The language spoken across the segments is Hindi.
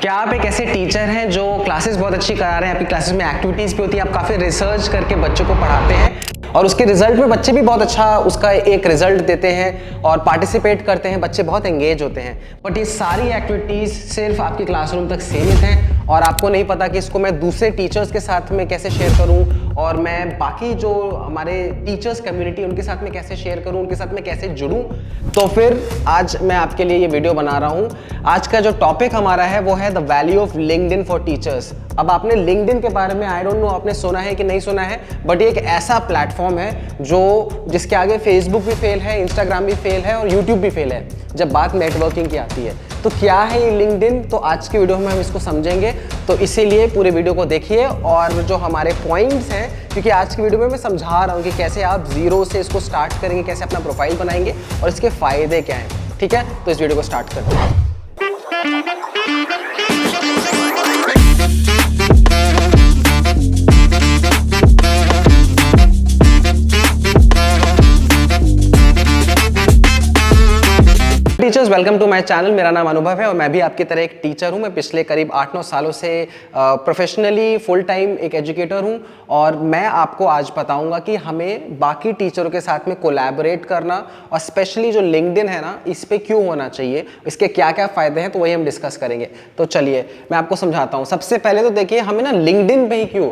क्या आप एक ऐसे टीचर हैं जो क्लासेस बहुत अच्छी करा रहे हैं, आपकी क्लासेस में एक्टिविटीज़ भी होती है, आप काफ़ी रिसर्च करके बच्चों को पढ़ाते हैं और उसके रिजल्ट में बच्चे भी बहुत अच्छा उसका एक रिजल्ट देते हैं और पार्टिसिपेट करते हैं, बच्चे बहुत एंगेज होते हैं। बट ये सारी एक्टिविटीज़ सिर्फ आपके क्लासरूम तक सीमित हैं और आपको नहीं पता कि इसको मैं दूसरे टीचर्स के साथ में कैसे शेयर करूं और मैं बाकी जो हमारे टीचर्स कम्युनिटी उनके साथ में कैसे शेयर करूं, उनके साथ में कैसे जुड़ूं। तो फिर आज मैं आपके लिए ये वीडियो बना रहा हूं। आज का जो टॉपिक हमारा है वो है the value of LinkedIn for teachers. अब आपने लिंक्डइन के बारे में आई डोंट नो आपने सुना है कि नहीं सुना है, बट ये एक ऐसा प्लेटफॉर्म है जिसके आगे फेसबुक भी फेल है, इंस्टाग्राम भी फेल है और यूट्यूब भी फेल है जब बात नेटवर्किंग की आती है। तो क्या है ये लिंक्डइन, तो आज की वीडियो में हम इसको समझेंगे। तो इसीलिए पूरे वीडियो को देखिए और जो हमारे पॉइंट्स हैं, क्योंकि आज की वीडियो में मैं समझा रहा हूँ कि कैसे आप जीरो से इसको स्टार्ट करेंगे, कैसे अपना प्रोफाइल बनाएंगे और इसके फायदे क्या हैं। ठीक है, तो इस वीडियो को स्टार्ट करते हैं। Teachers, welcome to my channel. मेरा नाम अनुभव है और मैं भी आपकी तरह एक टीचर हूं। मैं पिछले करीब 8-9 सालों से प्रोफेशनली फुल टाइम एक एजुकेटर हूं और मैं आपको आज बताऊंगा कि हमें बाकी टीचरों के साथ में कोलैबोरेट करना और स्पेशली जो लिंक्डइन है ना, इस पे क्यों होना चाहिए, इसके क्या क्या फ़ायदे हैं, तो वही हम डिस्कस करेंगे। तो चलिए मैं आपको समझाता हूँ। सबसे पहले तो देखिए हमें ना लिंक्डइन पे ही क्यों,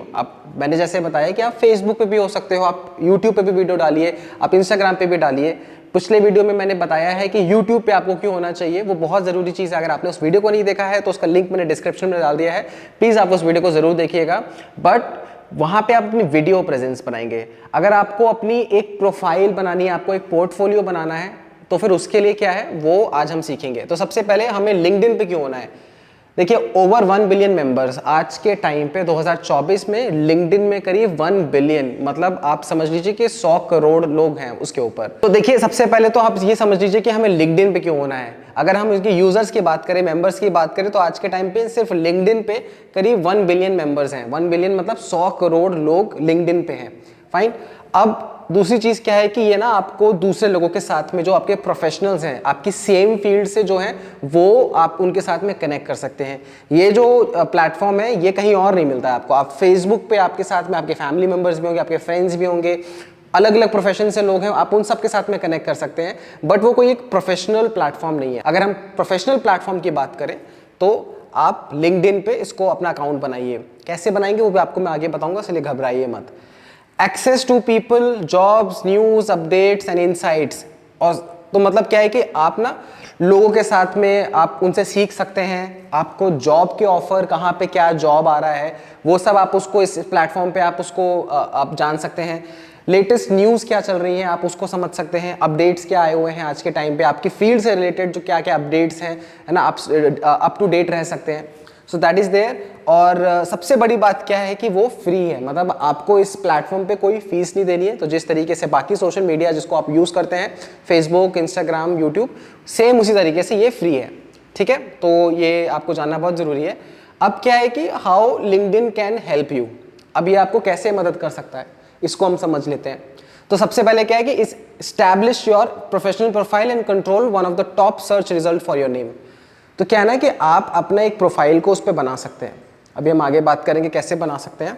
मैंने जैसे बताया कि आप फेसबुक पे भी हो सकते हो, आप यूट्यूब पे भी वीडियो डालिए, आप इंस्टाग्राम पे भी डालिए। पिछले वीडियो में मैंने बताया है कि YouTube पे आपको क्यों होना चाहिए, वो बहुत ज़रूरी चीज़ है। अगर आपने उस वीडियो को नहीं देखा है तो उसका लिंक मैंने डिस्क्रिप्शन में डाल दिया है, प्लीज़ आप उस वीडियो को ज़रूर देखिएगा। बट वहाँ पे आप अपनी वीडियो प्रेजेंस बनाएंगे। अगर आपको अपनी एक प्रोफाइल बनानी है, आपको एक पोर्टफोलियो बनाना है, तो फिर उसके लिए क्या है वो आज हम सीखेंगे। तो सबसे पहले हमें लिंक्डइन पे क्यों होना है। देखिए, ओवर 1 बिलियन मेंबर्स आज के टाइम पे 2024 में लिंक्डइन में करीब 1 बिलियन, मतलब आप समझ लीजिए कि 100 करोड़ लोग हैं उसके ऊपर। तो देखिए सबसे पहले तो आप ये समझ लीजिए कि हमें लिंक्डइन पे क्यों होना है। अगर हम इसके यूजर्स की बात करें, मेंबर्स की बात करें, तो आज के टाइम पे सिर्फ लिंक्डइन पे करीब 1 बिलियन मेंबर्स हैं। 1 बिलियन मतलब 100 करोड़ लोग लिंक्डइन पे हैं। फाइन। अब दूसरी चीज क्या है कि ये ना आपको दूसरे लोगों के साथ में, जो आपके प्रोफेशनल्स हैं, आपकी सेम फील्ड से जो हैं, वो आप उनके साथ में कनेक्ट कर सकते हैं। ये जो प्लेटफॉर्म है ये कहीं और नहीं मिलता है आपको। आप फेसबुक पे आपके साथ में आपके फैमिली मेंबर्स भी होंगे, आपके फ्रेंड्स भी होंगे, अलग अलग प्रोफेशन से लोग हैं, आप उन सब के साथ में कनेक्ट कर सकते हैं। बट वो कोई एक प्रोफेशनल प्लेटफॉर्म नहीं है। अगर हम प्रोफेशनल प्लेटफॉर्म की बात करें तो आप लिंक्डइन पे इसको अपना अकाउंट बनाइए। कैसे बनाएंगे वो भी आपको मैं आगे बताऊंगा, इसलिए घबराइए मत। Access to people, jobs, news, updates and insights. और तो मतलब क्या है कि आप ना लोगों के साथ में आप उनसे सीख सकते हैं। आपको जॉब के ऑफर, कहाँ पे क्या जॉब आ रहा है, वो सब आप उसको इस प्लेटफॉर्म पे आप जान सकते हैं। लेटेस्ट न्यूज़ क्या चल रही है आप उसको समझ सकते हैं। अपडेट्स क्या आए हुए हैं आज के टाइम पे, आपकी फील्ड से रिलेटेड जो क्या क्या अपडेट्स हैं, है ना, आप अप टू डेट रह सकते हैं। So that is there. और सबसे बड़ी बात क्या है कि वो फ्री है, मतलब आपको इस प्लेटफॉर्म पे कोई फीस नहीं देनी है। तो जिस तरीके से बाकी सोशल मीडिया जिसको आप यूज़ करते हैं, फेसबुक, इंस्टाग्राम, यूट्यूब, सेम उसी तरीके से ये फ्री है। ठीक है, तो ये आपको जानना बहुत ज़रूरी है। अब क्या है कि how LinkedIn can help you. अब ये आपको कैसे मदद कर सकता है, इसको हम समझ लेते हैं। तो सबसे पहले क्या है कि establish your professional profile and control one of the top search result for your name. तो क्या है ना कि आप अपना एक प्रोफाइल को उस पर बना सकते हैं। अभी हम आगे बात करेंगे कैसे बना सकते हैं।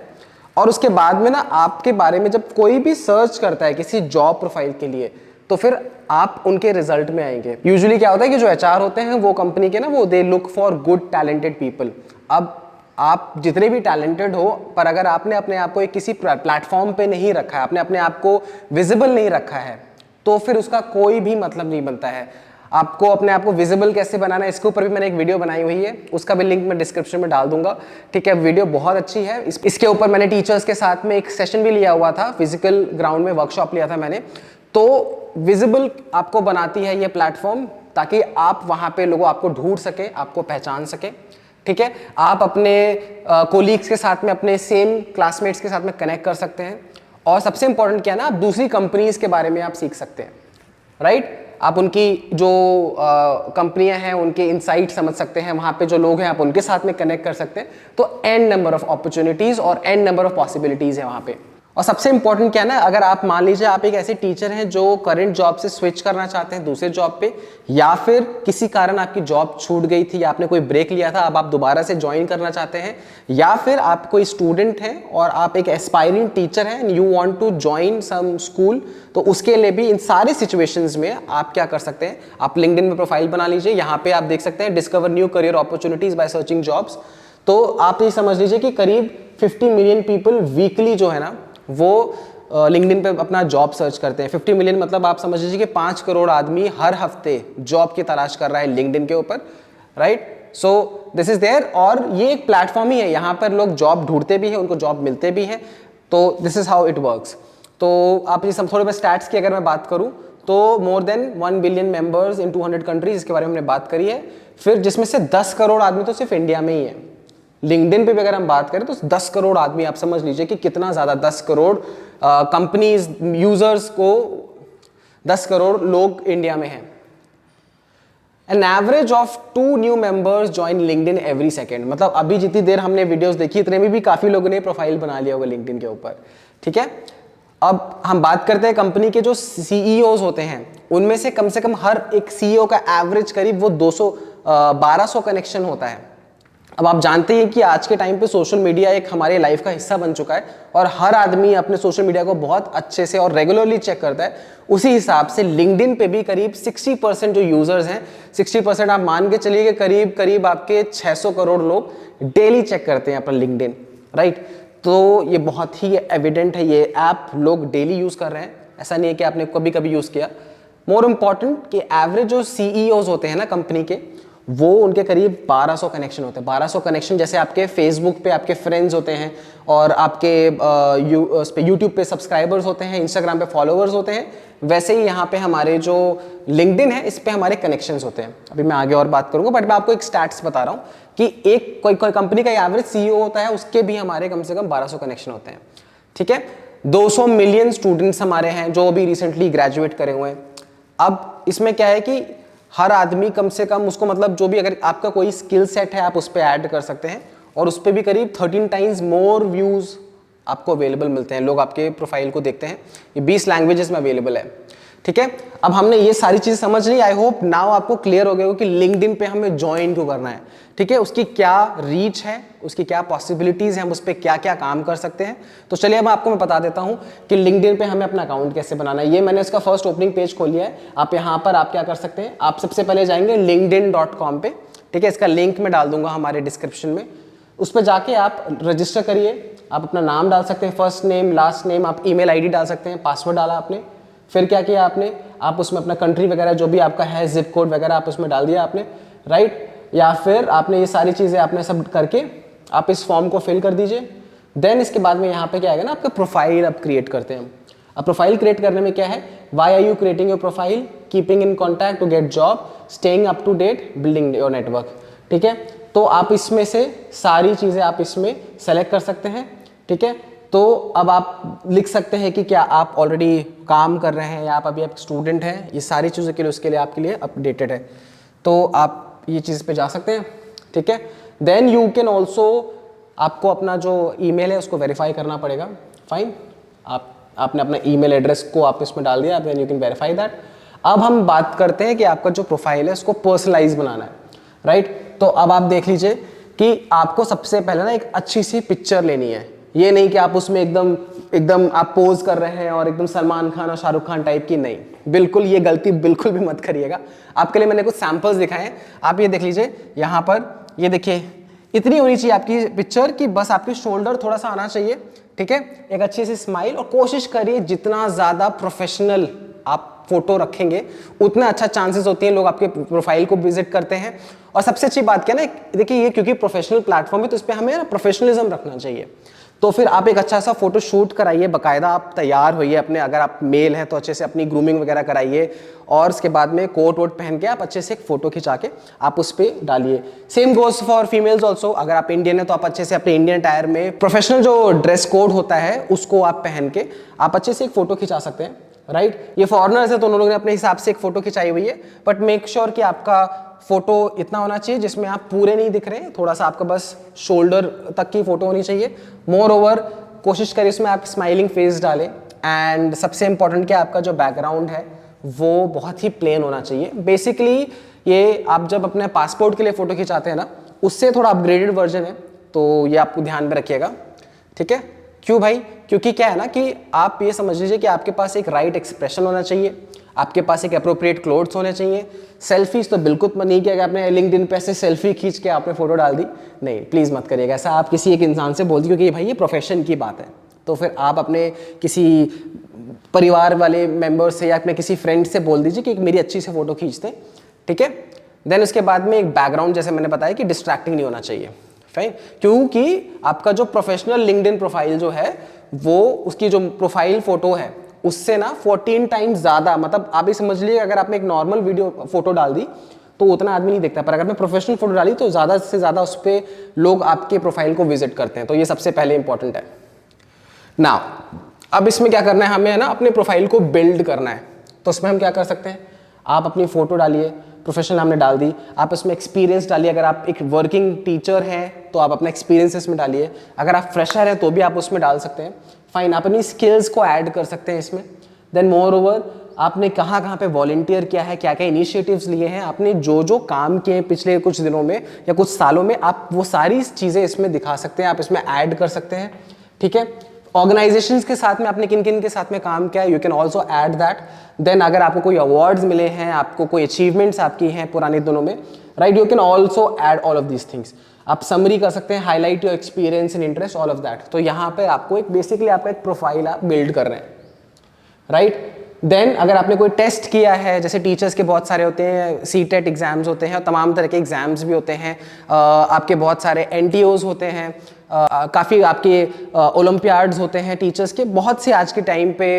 और उसके बाद में ना आपके बारे में जब कोई भी सर्च करता है किसी जॉब प्रोफाइल के लिए, तो फिर आप उनके रिजल्ट में आएंगे। यूजुअली क्या होता है कि जो एचआर होते हैं वो कंपनी के ना, वो they look for good talented people. अब आप जितने भी टैलेंटेड हो, पर अगर आपने अपने आप को एक किसी प्लेटफॉर्म पे नहीं रखा है, आपने अपने आप को विजिबल नहीं रखा है, तो फिर उसका कोई भी मतलब नहीं बनता है। आपको अपने आप को विजिबल कैसे बनाना है, इसके ऊपर भी मैंने एक वीडियो बनाई हुई है, उसका भी लिंक मैं डिस्क्रिप्शन में डाल दूंगा। ठीक है, वीडियो बहुत अच्छी है। इसके ऊपर मैंने टीचर्स के साथ में एक सेशन भी लिया हुआ था, फिजिकल ग्राउंड में वर्कशॉप लिया था मैंने। तो विजिबल आपको बनाती है ये प्लेटफॉर्म, ताकि आप वहाँ पे लोगों आपको ढूंढ सके, आपको पहचान सके। ठीक है, आप अपने कोलीग्स के साथ में, अपने सेम क्लासमेट्स के साथ में कनेक्ट कर सकते हैं। और सबसे इंपॉर्टेंट क्या है ना, आप दूसरी कंपनीज के बारे में आप सीख सकते हैं। राइट, आप उनकी जो कंपनियां हैं उनके इनसाइट समझ सकते हैं, वहाँ पे जो लोग हैं आप उनके साथ में कनेक्ट कर सकते हैं। तो एन नंबर ऑफ अपॉर्चुनिटीज़ और एन नंबर ऑफ पॉसिबिलिटीज़ है वहाँ पे। और सबसे इंपॉर्टेंट क्या है ना, अगर आप मान लीजिए आप एक ऐसे टीचर हैं जो करंट जॉब से स्विच करना चाहते हैं दूसरे जॉब पे, या फिर किसी कारण आपकी जॉब छूट गई थी या आपने कोई ब्रेक लिया था, अब आप दोबारा से ज्वाइन करना चाहते हैं, या फिर आप कोई स्टूडेंट हैं और आप एक एस्पायरिंग टीचर हैं, you want to join some school, तो उसके लिए भी इन सारे सिचुएशंस में आप क्या कर सकते हैं, आप लिंक्डइन में प्रोफाइल बना लीजिए। यहाँ पे आप देख सकते हैं discover new career opportunities by searching jobs. तो आप ये समझ लीजिए कि करीब 50 मिलियन पीपल वीकली जो है ना वो लिंक्डइन पे अपना जॉब सर्च करते हैं। 50 मिलियन मतलब आप समझ लीजिए कि 5 करोड़ आदमी हर हफ्ते जॉब की तलाश कर रहा है लिंक्डइन के ऊपर, right. So this is there, और ये एक प्लेटफॉर्म ही है, यहाँ पर लोग जॉब ढूंढते भी हैं, उनको जॉब मिलते भी हैं। तो this is how it works. तो आप ये सब थोड़े बहुत स्टैट्स की अगर मैं बात करूँ तो more than 1 billion members in 200 countries, इसके बारे में हमने बात करी है। फिर जिसमें से 10 करोड़ आदमी तो सिर्फ इंडिया में ही है। लिंक्डइन पे भी अगर हम बात करें तो 10 करोड़ आदमी, आप समझ लीजिए कि कितना ज़्यादा, 10 करोड़ कंपनीज यूजर्स को, 10 करोड़ लोग इंडिया में हैं। An average of 2 new members join LinkedIn every second, मतलब अभी जितनी देर हमने वीडियोस देखी इतने में भी काफ़ी लोगों ने प्रोफाइल बना लिया होगा लिंक्डइन के ऊपर, ठीक है। अब हम बात करते हैं कंपनी के जो सीईओज होते हैं, उनमें से कम हर एक सीईओ का एवरेज करीब वो 1200 कनेक्शन होता है। अब आप जानते हैं कि आज के टाइम पे सोशल मीडिया एक हमारे लाइफ का हिस्सा बन चुका है और हर आदमी अपने सोशल मीडिया को बहुत अच्छे से और रेगुलरली चेक करता है। उसी हिसाब से लिंक्डइन पे भी करीब 60% जो यूजर्स हैं, 60% आप मान के चलिए कि करीब आपके 600 करोड़ लोग डेली चेक करते हैं अपना लिंक्डइन, राइट। तो ये बहुत ही एविडेंट है, ये ऐप लोग डेली यूज कर रहे हैं, ऐसा नहीं है कि आपने कभी कभी यूज किया। मोर इम्पॉर्टेंट कि एवरेज जो सीईओज होते हैं ना कंपनी के, वो उनके करीब 1200 कनेक्शन होते हैं। 1200 कनेक्शन जैसे आपके फेसबुक पे आपके फ्रेंड्स होते हैं और आपके यूट्यूब पे सब्सक्राइबर्स होते हैं, इंस्टाग्राम पे फॉलोअर्स होते हैं, वैसे ही यहाँ पे हमारे जो लिंक्डइन है इस पे हमारे कनेक्शंस होते हैं। अभी मैं आगे और बात करूंगा, बट मैं आपको एक स्टैट्स बता रहा हूँ कि एक कोई कंपनी का एवरेज सीईओ होता है, उसके भी हमारे कम से कम 1200 कनेक्शन होते हैं, ठीक है। 200 मिलियन स्टूडेंट्स हमारे हैं जो अभी रिसेंटली ग्रेजुएट करे हुए हैं। अब इसमें क्या है कि हर आदमी कम से कम उसको, मतलब जो भी अगर आपका कोई स्किल सेट है आप उस पर ऐड कर सकते हैं, और उस पर भी करीब 13 टाइम्स मोर व्यूज आपको अवेलेबल मिलते हैं। लोग आपके प्रोफाइल को देखते हैं, ये 20 लैंग्वेजेस में अवेलेबल है, ठीक है। अब हमने ये सारी चीजें समझ ली, आई होप नाउ आपको क्लियर हो गया कि लिंक्डइन पे हमें ज्वाइन क्यों करना है, ठीक है। उसकी क्या रीच है, उसकी क्या पॉसिबिलिटीज हैं, हम उस पर क्या क्या काम कर सकते हैं। तो चलिए अब आपको मैं बता देता हूं कि लिंक्डइन पे हमें अपना अकाउंट कैसे बनाना है। ये मैंने इसका फर्स्ट ओपनिंग पेज खोल लिया है। आप यहाँ पर आप क्या कर सकते हैं, आप सबसे पहले जाएंगे linkedin.com पे, ठीक है। इसका लिंक मैं डाल दूंगा हमारे डिस्क्रिप्शन में। उस पर जाके आप रजिस्टर करिए, आप अपना नाम डाल सकते हैं, फर्स्ट नेम लास्ट नेम, आप ईमेल आईडी डाल सकते हैं, पासवर्ड डाला आपने, फिर क्या किया आपने, आप उसमें अपना कंट्री वगैरह जो भी आपका है, जिप कोड वगैरह आप उसमें डाल दिया आपने, राइट। या फिर आपने ये सारी चीज़ें आपने सब करके आप इस फॉर्म को फिल कर दीजिए। देन इसके बाद में यहाँ पे क्या आएगा ना, आपका प्रोफाइल आप क्रिएट करते हैं। अब प्रोफाइल क्रिएट करने में क्या है, why are you creating your profile, keeping in contact to get job, staying up to date, building your network, ठीक है। तो आप इसमें से सारी चीज़ें आप इसमें सेलेक्ट कर सकते हैं, ठीक है। तो अब आप लिख सकते हैं कि क्या आप ऑलरेडी काम कर रहे हैं या आप अभी आप स्टूडेंट हैं, ये सारी चीज़ों के लिए उसके लिए आपके लिए अपडेटेड है। तो आप ये चीज़ पे जा सकते हैं, ठीक है। देन यू कैन ऑल्सो, आपको अपना जो ईमेल है उसको वेरीफाई करना पड़ेगा, फाइन। आपने अपना ईमेल एड्रेस को आप इसमें डाल दिया, then you can verify that. अब हम बात करते हैं कि आपका जो प्रोफाइल है उसको पर्सनलाइज बनाना है, राइट। तो अब आप देख लीजिए कि आपको सबसे पहले ना एक अच्छी सी पिक्चर लेनी है। ये नहीं कि आप उसमें एकदम आप पोज कर रहे हैं और एकदम सलमान खान और शाहरुख खान टाइप की, नहीं, बिल्कुल ये गलती बिल्कुल भी मत करिएगा। आपके लिए मैंने कुछ सैंपल्स दिखाए हैं, आप ये देख लीजिए। यहाँ पर ये देखिए, इतनी होनी चाहिए आपकी पिक्चर कि बस आपकी शोल्डर थोड़ा सा आना चाहिए, ठीक है। एक अच्छी सी स्माइल, और कोशिश करिए जितना ज़्यादा प्रोफेशनल आप फोटो रखेंगे उतना अच्छा चांसेस होती हैं लोग आपके प्रोफाइल को विजिट करते हैं। और सबसे अच्छी बात क्या है ना, देखिए ये क्योंकि प्रोफेशनल प्लेटफॉर्म है तो इस पर हमें ना प्रोफेशनलिज्म रखना चाहिए। तो फिर आप एक अच्छा सा फोटो शूट कराइए, बाकायदा आप तैयार होइए अपने, अगर आप मेल हैं तो अच्छे से अपनी ग्रूमिंग वगैरह कराइए, और उसके बाद में कोट वोट पहन के आप अच्छे से एक फोटो खिंचा के आप उस पर डालिए। Same goes for females also, अगर आप इंडियन है तो आप अच्छे से अपने इंडियन टायर में प्रोफेशनल जो ड्रेस कोड होता है उसको आप पहन के आप अच्छे से एक फोटो खिंचा सकते हैं, राइट। ये फॉरेनर्स है तो उन लोगों ने अपने हिसाब से एक फोटो खिंचाई हुई है, बट मेक श्योर कि आपका फोटो इतना होना चाहिए जिसमें आप पूरे नहीं दिख रहे हैं, थोड़ा सा आपका बस शोल्डर तक की फोटो होनी चाहिए। मोर ओवर कोशिश करिए इसमें आप स्माइलिंग फेस डालें। एंड सबसे इंपॉर्टेंट क्या, आपका जो बैकग्राउंड है वो बहुत ही प्लेन होना चाहिए। बेसिकली ये आप जब अपने पासपोर्ट के लिए फ़ोटो खिंचाते हैं ना, उससे थोड़ा अपग्रेडेड वर्जन है, तो ये आपको ध्यान में रखिएगा, ठीक है। क्यों भाई? क्योंकि क्या है ना कि आप ये समझ लीजिए कि आपके पास एक राइट एक्सप्रेशन होना चाहिए, आपके पास एक अप्रोप्रिएट क्लोथ्स होने चाहिए। सेल्फीज तो बिल्कुल नहीं किया कि आपने लिंक्डइन पे से सेल्फी खींच के आपने फोटो डाल दी, नहीं प्लीज़ मत करिएगा ऐसा। आप किसी एक इंसान से बोल दीजिए क्योंकि भाई ये प्रोफेशन की बात है, तो फिर आप अपने किसी परिवार वाले मेंबर से या अपने किसी फ्रेंड से बोल दीजिए कि मेरी अच्छी से फोटो खींच दें, ठीक है। देन उसके बाद में एक बैकग्राउंड, जैसे मैंने बताया कि डिस्ट्रैक्टिंग नहीं होना चाहिए, फाइन। क्योंकि आपका जो प्रोफेशनल लिंक्डइन प्रोफाइल जो है वो उसकी जो प्रोफाइल फोटो है उससे ना 14 टाइम्स ज़्यादा, मतलब आप ही समझ लीजिए अगर आपने एक नॉर्मल वीडियो फोटो डाल दी तो उतना आदमी नहीं देखता, पर अगर मैं प्रोफेशनल फोटो डाली तो ज़्यादा से ज़्यादा उस पर लोग आपके प्रोफाइल को विजिट करते हैं, तो ये सबसे पहले इंपॉर्टेंट है। नाउ अब इसमें क्या करना है हमें, है ना, अपने प्रोफाइल को बिल्ड करना है। तो उसमें हम क्या कर सकते हैं, आप अपनी फ़ोटो डालिए, प्रोफेशनल हमने डाल दी, आप इसमें एक्सपीरियंस डालिए। अगर आप एक वर्किंग टीचर हैं तो आप अपना एक्सपीरियंस इसमें डालिए, अगर आप फ्रेशर हैं तो भी आप उसमें डाल सकते हैं, फाइन। आप अपनी स्किल्स को ऐड कर सकते हैं इसमें। देन मोर ओवर आपने कहाँ कहाँ पे वॉलंटियर किया है, क्या क्या इनिशिएटिव्स लिए हैं, आपने जो जो काम किए हैं पिछले कुछ दिनों में या कुछ सालों में, आप वो सारी चीज़ें इसमें दिखा सकते हैं, आप इसमें ऐड कर सकते हैं, ठीक है। ऑर्गेनाइजेशंस के साथ में आपने किन किन के साथ में काम किया है, you can also add that. Then अगर आपको कोई अवार्ड्स मिले हैं, आपको कोई अचीवमेंट्स आपकी हैं पुराने दिनों में, right, you can also add all of these things. आप समरी कर सकते हैं, highlight your experience and interest, all of that. तो यहाँ पे आपको एक बेसिकली आपका एक प्रोफाइल आप बिल्ड कर रहे हैं, राइट। देन अगर आपने कोई टेस्ट किया है, जैसे टीचर्स के बहुत सारे होते हैं, सीटेट एग्जाम्स होते हैं और तमाम तरह के एग्जाम्स भी होते हैं, आपके बहुत सारे एनटीओज होते हैं, काफ़ी आपके ओलंपियाड्स होते हैं टीचर्स के, बहुत से आज के टाइम पे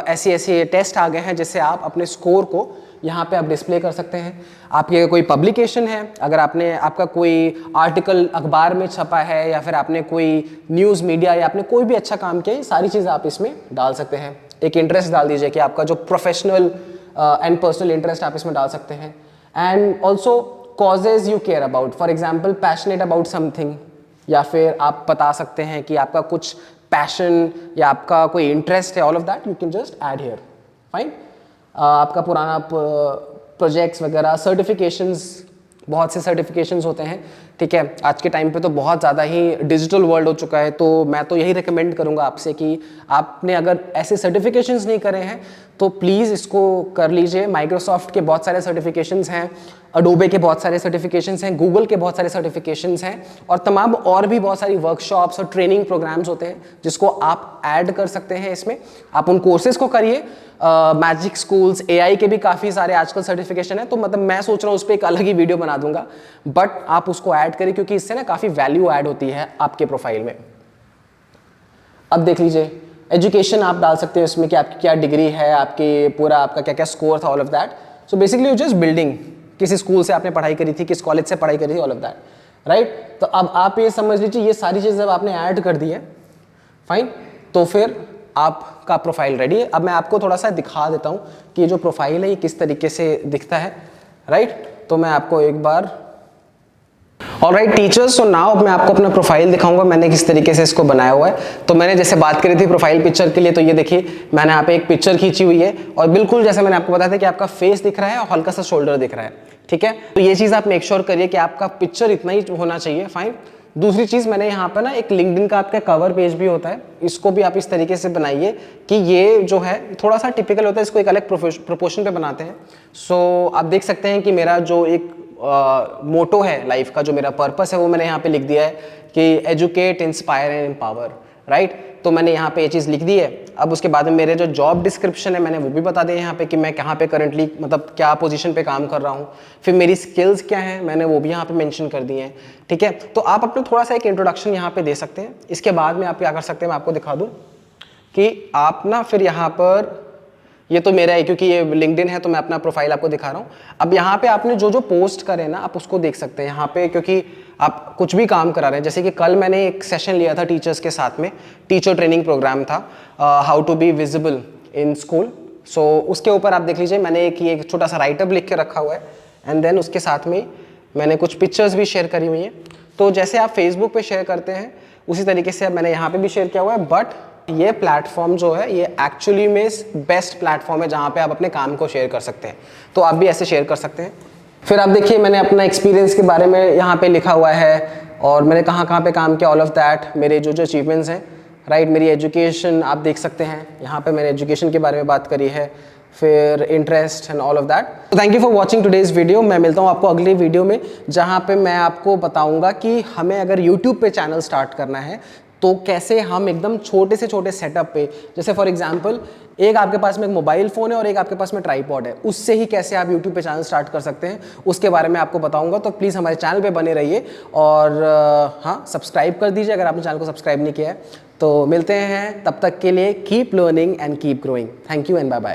ऐसे ऐसे टेस्ट आ गए हैं जिससे आप अपने स्कोर को यहाँ पे आप डिस्प्ले कर सकते हैं। आपके कोई पब्लिकेशन है, अगर आपने आपका कोई आर्टिकल अखबार में छपा है या फिर आपने कोई न्यूज़ मीडिया या आपने कोई भी अच्छा काम किया, ये सारी चीज़ें आप इसमें डाल सकते हैं। एक इंटरेस्ट डाल दीजिए कि आपका जो प्रोफेशनल एंड पर्सनल इंटरेस्ट आप इसमें डाल सकते हैं। And also causes you care about, for example passionate about something, या फिर आप बता सकते हैं कि आपका कुछ पैशन या आपका कोई इंटरेस्ट है, all of that you can just add here, fine. आपका पुराना प्रोजेक्ट्स वगैरह, सर्टिफिकेशंस, बहुत से सर्टिफिकेशंस होते हैं, ठीक है। आज के टाइम पे तो बहुत ज़्यादा ही डिजिटल वर्ल्ड हो चुका है, तो मैं तो यही रिकमेंड करूँगा आपसे कि आपने अगर ऐसे सर्टिफिकेशंस नहीं करे हैं तो प्लीज़ इसको कर लीजिए। माइक्रोसॉफ्ट के बहुत सारे सर्टिफिकेशंस हैं, अडोबे के बहुत सारे सर्टिफिकेशंस हैं, गूगल के बहुत सारे सर्टिफिकेशंस हैं, और तमाम और भी बहुत सारी वर्कशॉप्स और ट्रेनिंग प्रोग्राम्स होते हैं जिसको आप ऐड कर सकते हैं इसमें। आप उन कोर्सेज़ को करिए। मैजिक स्कूल्स, एआई के भी काफ़ी सारे आजकल सर्टिफिकेशन है, तो मतलब मैं सोच रहा हूँ उस पर एक अलग ही वीडियो बना दूंगा, बट आप उसको ऐड करिए क्योंकि इससे ना काफ़ी वैल्यू ऐड होती है आपके प्रोफाइल में। अब देख लीजिए, एजुकेशन आप डाल सकते हैं इसमें कि आपकी क्या डिग्री है, आपके पूरा आपका क्या क्या स्कोर था, all of that. So basically you just building, किसी स्कूल से आपने पढ़ाई करी थी, किस कॉलेज से पढ़ाई करी थी, ऑल ऑफ दैट, राइट। तो अब आप ये समझ लीजिए ये सारी चीज़ें जब आपने ऐड कर दी है, फाइन, तो फिर आपका प्रोफाइल रेडी है। अब मैं आपको थोड़ा सा दिखा देता हूँ कि ये जो प्रोफाइल है ये किस तरीके से दिखता है, राइट। तो मैं आपको एक बार, ऑलराइट टीचर्स, सो नाउ मैं आपको अपना प्रोफाइल दिखाऊंगा मैंने किस तरीके से इसको बनाया हुआ है। तो मैंने जैसे बात करी थी प्रोफाइल पिक्चर के लिए, तो ये देखिए मैंने यहाँ पे एक पिक्चर खींची हुई है और बिल्कुल जैसे मैंने आपको बताया था कि आपका फेस दिख रहा है और हल्का सा शोल्डर दिख रहा है, ठीक है। तो ये चीज़ आप मेक श्योर करिए कि आपका पिक्चर इतना ही होना चाहिए, फाइन। दूसरी चीज़, मैंने यहाँ पर ना एक लिंक्डइन का आपका कवर पेज भी होता है, इसको भी आप इस तरीके से बनाइए कि ये जो है थोड़ा सा टिपिकल होता है, इसको एक अलग प्रोपोर्शन पे बनाते हैं। सो आप देख सकते हैं कि मेरा जो एक मोटो है लाइफ का, जो मेरा पर्पस है, वो मैंने यहाँ पे लिख दिया है कि educate, inspire and empower, right. तो मैंने यहाँ पे ये चीज़ लिख दी है। अब उसके बाद में मेरे जो जॉब डिस्क्रिप्शन है मैंने वो भी बता दिया यहाँ पे कि मैं कहाँ पे करंटली, मतलब क्या पोजीशन पे काम कर रहा हूँ। फिर मेरी स्किल्स क्या हैं मैंने वो भी यहाँ पे मेंशन कर दी हैं, ठीक है। तो आप अपने थोड़ा सा एक इंट्रोडक्शन यहाँ पे दे सकते हैं। इसके बाद में आप क्या कर सकते हैं, मैं आपको दिखा दूँ कि आप ना फिर यहाँ पर, ये तो मेरा है क्योंकि ये लिंक्डइन है तो मैं अपना प्रोफाइल आपको दिखा रहा हूँ। अब यहाँ पे आपने जो जो पोस्ट करे ना आप उसको देख सकते हैं यहाँ पे, क्योंकि आप कुछ भी काम करा रहे हैं। जैसे कि कल मैंने एक सेशन लिया था टीचर्स के साथ में, टीचर ट्रेनिंग प्रोग्राम था, how to be visible in school. So उसके ऊपर आप देख लीजिए मैंने एक छोटा सा राइटअप लिख के रखा हुआ है, एंड देन उसके साथ में मैंने कुछ पिक्चर्स भी शेयर करी हुई हैं। तो जैसे आप फेसबुक पे शेयर करते हैं उसी तरीके से मैंने यहाँ पे भी शेयर किया हुआ है, बट ये प्लेटफॉर्म जो है ये एक्चुअली में बेस्ट प्लेटफॉर्म है जहाँ पे आप अपने काम को शेयर कर सकते हैं। तो आप भी ऐसे शेयर कर सकते हैं। फिर आप देखिए मैंने अपना एक्सपीरियंस के बारे में यहाँ पे लिखा हुआ है और मैंने कहाँ कहाँ पे काम किया, ऑल ऑफ दैट, मेरे जो जो अचीवमेंट्स हैं, राइट। मेरी एजुकेशन आप देख सकते हैं, यहाँ पे मैंने एजुकेशन के बारे में बात करी है, फिर interest and all of that. तो thank you for watching today's video. मैं मिलता हूँ आपको अगली वीडियो में जहाँ पे मैं आपको बताऊँगा कि हमें अगर यूट्यूब पे चैनल स्टार्ट करना है तो कैसे हम एकदम छोटे से छोटे सेटअप पे, जैसे फॉर एग्जांपल एक आपके पास में एक मोबाइल फ़ोन है और एक आपके पास में ट्राइपॉड है, उससे ही कैसे आप यूट्यूब पे चैनल स्टार्ट कर सकते हैं उसके बारे में आपको बताऊंगा। तो प्लीज़ हमारे चैनल पे बने रहिए और हाँ, सब्सक्राइब कर दीजिए अगर आपने चैनल को सब्सक्राइब नहीं किया है। तो मिलते हैं, तब तक के लिए keep learning and keep growing. Thank you and bye bye.